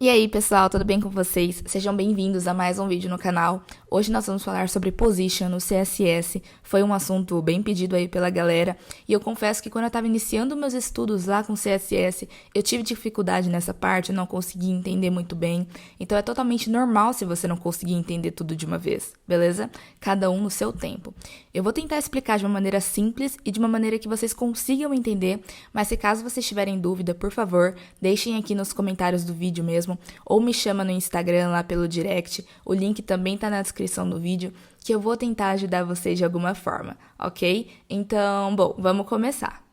E aí pessoal, tudo bem com vocês? Sejam bem-vindos a mais um vídeo no canal. Hoje nós vamos falar sobre Position no CSS. Foi um assunto bem pedido aí pela galera. E eu confesso que quando eu estava iniciando meus estudos lá com CSS, eu tive dificuldade nessa parte, eu não consegui entender muito bem. Então é totalmente normal se você não conseguir entender tudo de uma vez, beleza? Cada um no seu tempo. Eu vou tentar explicar de uma maneira simples e de uma maneira que vocês consigam entender, mas se caso vocês tiverem dúvida, por favor, deixem aqui nos comentários do vídeo mesmo, ou me chama no Instagram lá pelo direct, o link também tá na descrição do vídeo, que eu vou tentar ajudar vocês de alguma forma, ok? Então, bom, vamos começar.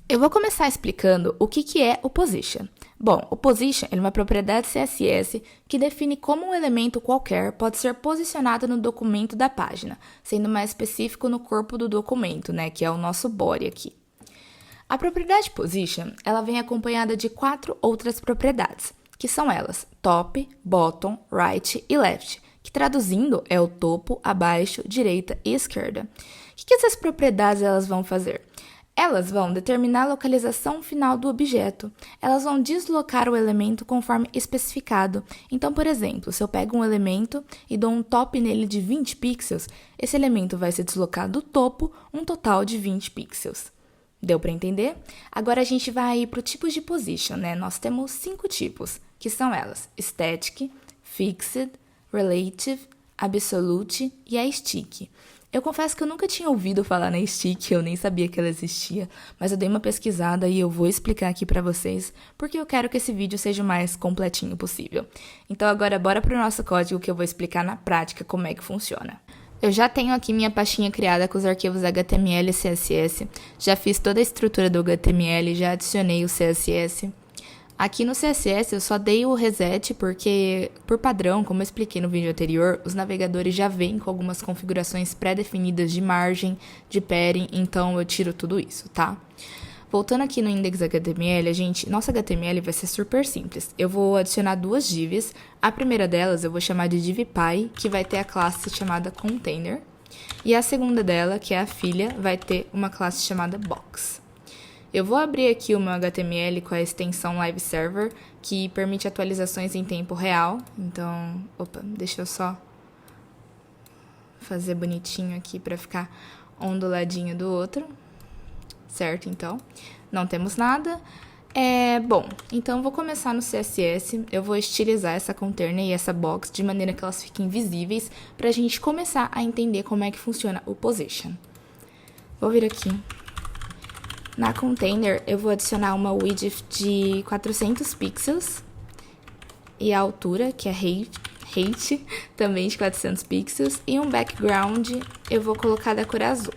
Eu vou começar explicando o que é o Position. Bom, o Position é uma propriedade CSS que define como um elemento qualquer pode ser posicionado no documento da página, sendo mais específico no corpo do documento, né, que é o nosso body aqui. A propriedade Position, ela vem acompanhada de 4 outras propriedades, que são elas top, bottom, right e left, que traduzindo é o topo, abaixo, direita e esquerda. O que essas propriedades elas vão fazer? Elas vão determinar a localização final do objeto. Elas vão deslocar o elemento conforme especificado. Então, por exemplo, se eu pego um elemento e dou um top nele de 20 pixels, esse elemento vai se deslocar do topo um total de 20 pixels. Deu para entender? Agora a gente vai para o tipo de position, né? Nós temos 5 tipos, que são elas: static, fixed, relative, absolute e a stick. Eu confesso que eu nunca tinha ouvido falar na stick, eu nem sabia que ela existia, mas eu dei uma pesquisada e eu vou explicar aqui pra vocês, porque eu quero que esse vídeo seja o mais completinho possível. Então agora bora pro nosso código que eu vou explicar na prática como é que funciona. Eu já tenho aqui minha pastinha criada com os arquivos HTML e CSS, já fiz toda a estrutura do HTML, já adicionei o CSS. Aqui no CSS eu só dei o reset porque, por padrão, como eu expliquei no vídeo anterior, os navegadores já vêm com algumas configurações pré-definidas de margem, de padding, então eu tiro tudo isso, tá? Voltando aqui no index.html, nosso HTML vai ser super simples. Eu vou adicionar 2 divs. A primeira delas eu vou chamar de divPy, que vai ter a classe chamada container. E a segunda dela, que é a filha, vai ter uma classe chamada box. Eu vou abrir aqui o meu HTML com a extensão Live Server, que permite atualizações em tempo real. Então, deixa eu só fazer bonitinho aqui para ficar um do ladinho do outro. Certo, então, não temos nada. Bom, então vou começar no CSS, eu vou estilizar essa container e essa box de maneira que elas fiquem visíveis para a gente começar a entender como é que funciona o Position. Vou vir aqui. Na container, eu vou adicionar uma width de 400 pixels e a altura, que é height, também de 400 pixels, e um background eu vou colocar da cor azul.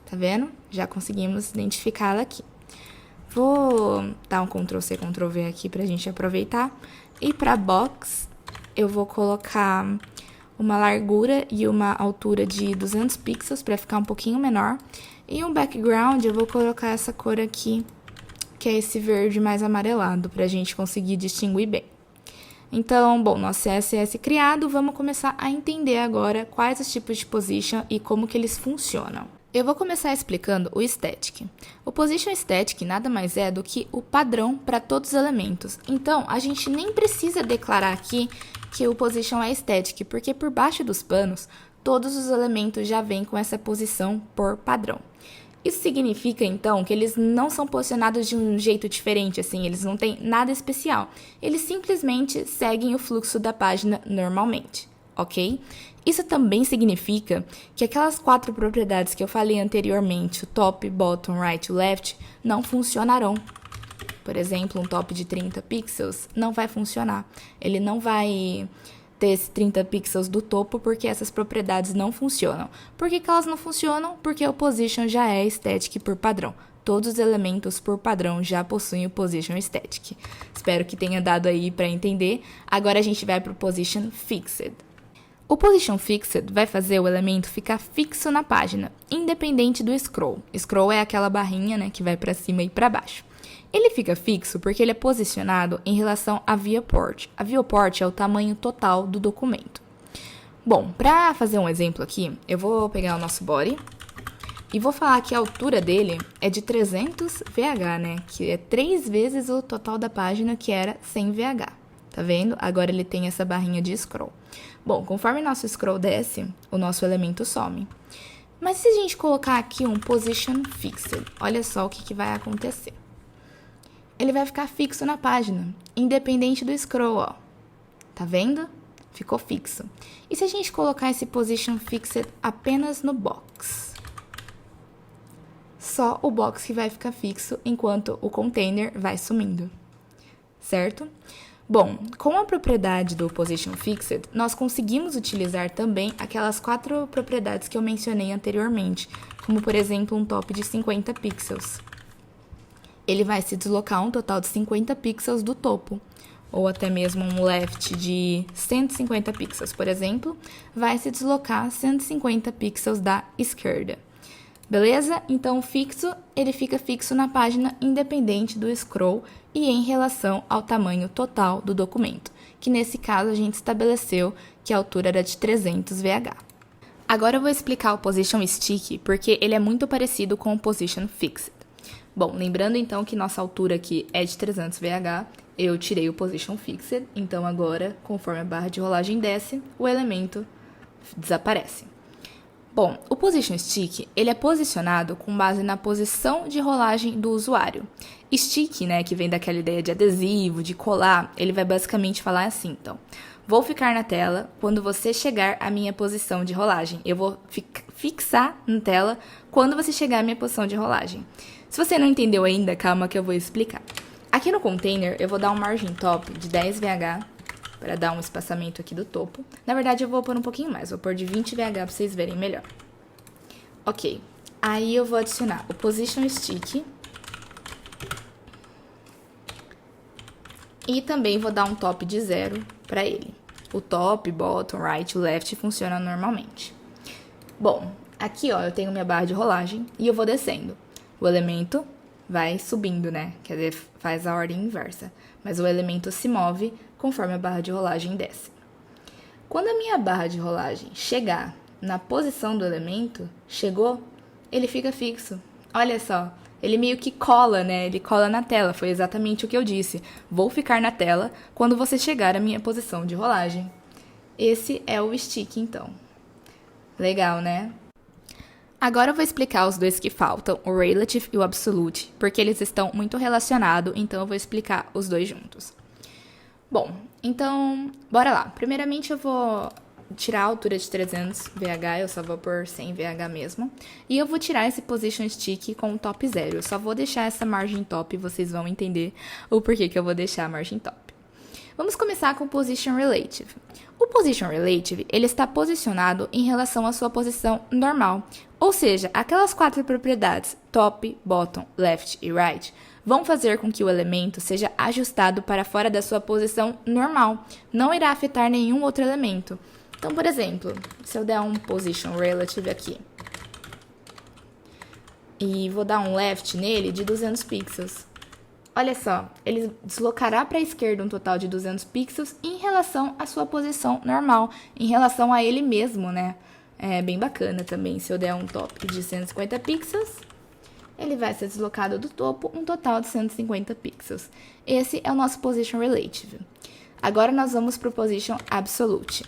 Tá vendo? Já conseguimos identificá-la aqui. Vou dar um Ctrl+C, Ctrl+V aqui pra gente aproveitar. E pra box, eu vou colocar uma largura e uma altura de 200 pixels para ficar um pouquinho menor. E um background, eu vou colocar essa cor aqui, que é esse verde mais amarelado, pra gente conseguir distinguir bem. Então, bom, nosso CSS criado, vamos começar a entender agora quais os tipos de position e como que eles funcionam. Eu vou começar explicando o static. O position static nada mais é do que o padrão para todos os elementos. Então, a gente nem precisa declarar aqui que o position é static, porque por baixo dos panos, todos os elementos já vêm com essa posição por padrão. Isso significa, então, que eles não são posicionados de um jeito diferente, assim, eles não têm nada especial. Eles simplesmente seguem o fluxo da página normalmente, ok? Isso também significa que aquelas 4 propriedades que eu falei anteriormente, o top, bottom, right e left, não funcionarão. Por exemplo, um top de 30 pixels não vai funcionar. Ele não vai ter esses 30 pixels do topo porque essas propriedades não funcionam. Por que elas não funcionam? Porque o position já é static por padrão. Todos os elementos por padrão já possuem o position static. Espero que tenha dado aí para entender. Agora a gente vai para o position fixed. O position fixed vai fazer o elemento ficar fixo na página, independente do scroll. Scroll é aquela barrinha, né, que vai para cima e para baixo. Ele fica fixo porque ele é posicionado em relação à viewport. A viewport é o tamanho total do documento. Bom, para fazer um exemplo aqui, eu vou pegar o nosso body e vou falar que a altura dele é de 300 VH, né? Que é 3 vezes o total da página, que era 100 VH. Tá vendo? Agora ele tem essa barrinha de scroll. Bom, conforme nosso scroll desce, o nosso elemento some. Mas se a gente colocar aqui um position fixed, olha só o que vai acontecer. Ele vai ficar fixo na página, independente do scroll, ó. Tá vendo? Ficou fixo. E se a gente colocar esse position fixed apenas no box? Só o box que vai ficar fixo, enquanto o container vai sumindo. Certo? Bom, com a propriedade do position fixed, nós conseguimos utilizar também aquelas 4 propriedades que eu mencionei anteriormente, como por exemplo um top de 50 pixels. Ele vai se deslocar um total de 50 pixels do topo, ou até mesmo um left de 150 pixels, por exemplo, vai se deslocar 150 pixels da esquerda. Beleza? Então, fixo, ele fica fixo na página independente do scroll e em relação ao tamanho total do documento, que nesse caso a gente estabeleceu que a altura era de 300 VH. Agora eu vou explicar o Position Stick, porque ele é muito parecido com o Position Fixed. Bom, lembrando então que nossa altura aqui é de 300 VH, eu tirei o Position Fixed, então agora, conforme a barra de rolagem desce, o elemento desaparece. Bom, o Position Stick, ele é posicionado com base na posição de rolagem do usuário. Stick, né, que vem daquela ideia de adesivo, de colar, ele vai basicamente falar assim, então. Vou ficar na tela quando você chegar à minha posição de rolagem. Eu vou fixar na tela quando você chegar à minha posição de rolagem. Se você não entendeu ainda, calma que eu vou explicar. Aqui no container, eu vou dar um margin top de 10 VH, para dar um espaçamento aqui do topo. Na verdade, eu vou pôr um pouquinho mais, vou pôr de 20 VH para vocês verem melhor. Ok, aí eu vou adicionar o Position Stick. E também vou dar um top de 0 para ele. O top, bottom, right, left funciona normalmente. Bom, aqui ó, eu tenho minha barra de rolagem e eu vou descendo. O elemento vai subindo, né? Quer dizer, faz a ordem inversa. Mas o elemento se move conforme a barra de rolagem desce. Quando a minha barra de rolagem chegar na posição do elemento, chegou, ele fica fixo. Olha só, ele meio que cola, né? Ele cola na tela, foi exatamente o que eu disse. Vou ficar na tela quando você chegar à minha posição de rolagem. Esse é o stick, então. Legal, né? Agora eu vou explicar os dois que faltam, o relative e o absolute, porque eles estão muito relacionados, então eu vou explicar os dois juntos. Bom, então, bora lá. Primeiramente eu vou tirar a altura de 300 VH, eu só vou por 100 VH mesmo. E eu vou tirar esse position stick com o top 0. Eu só vou deixar essa margin top e vocês vão entender o porquê que eu vou deixar a margin top. Vamos começar com o position relative. O position relative, ele está posicionado em relação à sua posição normal. Ou seja, aquelas 4 propriedades, top, bottom, left e right, vão fazer com que o elemento seja ajustado para fora da sua posição normal. Não irá afetar nenhum outro elemento. Então, por exemplo, se eu der um position relative aqui e vou dar um left nele de 200 pixels. Olha só, ele deslocará para a esquerda um total de 200 pixels em relação à sua posição normal, em relação a ele mesmo, né? É bem bacana também. Se eu der um top de 150 pixels, ele vai ser deslocado do topo um total de 150 pixels. Esse é o nosso Position Relative. Agora nós vamos para o Position Absolute.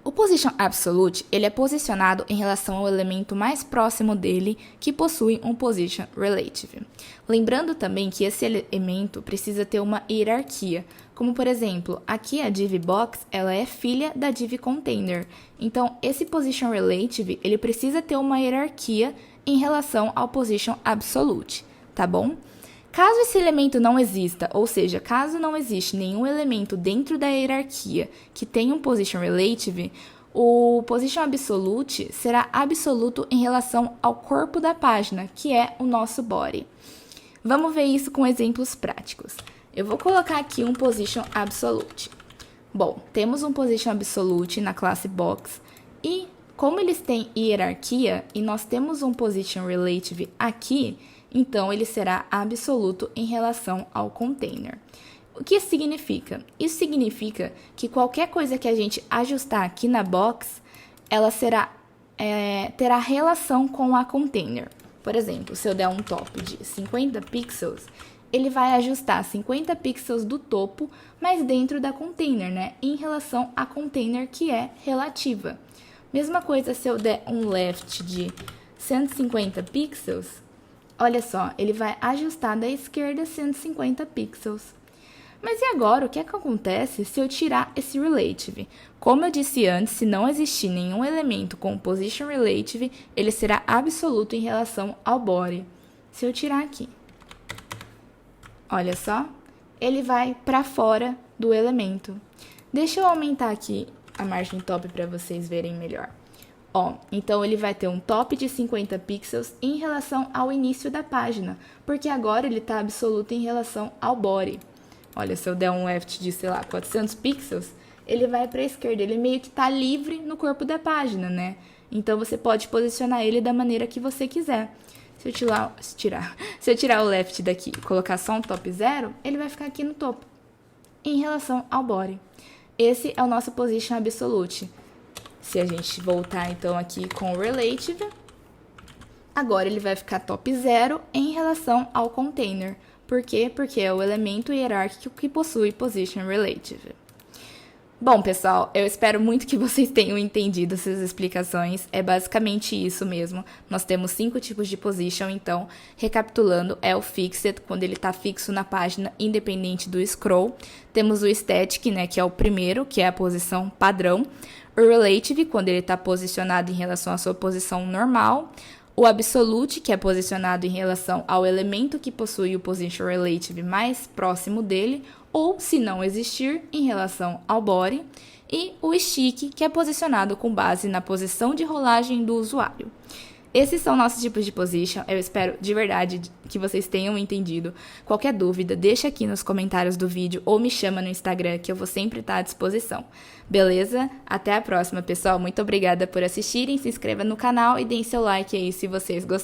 O Position Absolute, ele é posicionado em relação ao elemento mais próximo dele, que possui um Position Relative. Lembrando também que esse elemento precisa ter uma hierarquia, como por exemplo, aqui a div box, ela é filha da div container. Então, esse Position Relative, ele precisa ter uma hierarquia em relação ao Position Absolute, tá bom? Caso esse elemento não exista, ou seja, caso não existe nenhum elemento dentro da hierarquia que tenha um Position Relative, o Position Absolute será absoluto em relação ao corpo da página, que é o nosso body. Vamos ver isso com exemplos práticos. Eu vou colocar aqui um Position Absolute. Bom, temos um Position Absolute na classe Box e como eles têm hierarquia e nós temos um Position Relative aqui, então ele será absoluto em relação ao container. O que isso significa? Isso significa que qualquer coisa que a gente ajustar aqui na box, ela terá relação com a container. Por exemplo, se eu der um top de 50 pixels ele vai ajustar 50 pixels do topo, mas dentro da container, né? Em relação à container que é relativa. Mesma coisa se eu der um left de 150 pixels, olha só, ele vai ajustar da esquerda 150 pixels. Mas e agora, o que é que acontece se eu tirar esse relative? Como eu disse antes, se não existir nenhum elemento com position relative, ele será absoluto em relação ao body. Se eu tirar aqui, olha só, ele vai para fora do elemento. Deixa eu aumentar aqui a margem top para vocês verem melhor. Ó, então ele vai ter um top de 50 pixels em relação ao início da página, porque agora ele está absoluto em relação ao body. Olha, se eu der um left de, sei lá, 400 pixels, ele vai para a esquerda, ele meio que está livre no corpo da página, né? Então você pode posicionar ele da maneira que você quiser. Se eu tirar o left daqui e colocar só um top 0, ele vai ficar aqui no topo, em relação ao body. Esse é o nosso position absolute. Se a gente voltar então aqui com o relative, agora ele vai ficar top 0 em relação ao container. Por quê? Porque é o elemento hierárquico que possui position relative. Bom, pessoal, eu espero muito que vocês tenham entendido essas explicações. É basicamente isso mesmo. Nós temos 5 tipos de position, então, recapitulando, é o fixed, quando ele está fixo na página, independente do scroll. Temos o static, né, que é o primeiro, que é a posição padrão. O relative, quando ele está posicionado em relação à sua posição normal. O absolute, que é posicionado em relação ao elemento que possui o position relative mais próximo dele, ou, se não existir, em relação ao body. E o stick, que é posicionado com base na posição de rolagem do usuário. Esses são nossos tipos de position. Eu espero de verdade que vocês tenham entendido. Qualquer dúvida, deixa aqui nos comentários do vídeo ou me chama no Instagram, que eu vou sempre estar à disposição. Beleza? Até a próxima, pessoal. Muito obrigada por assistirem. Se inscreva no canal e deem seu like aí se vocês gostaram.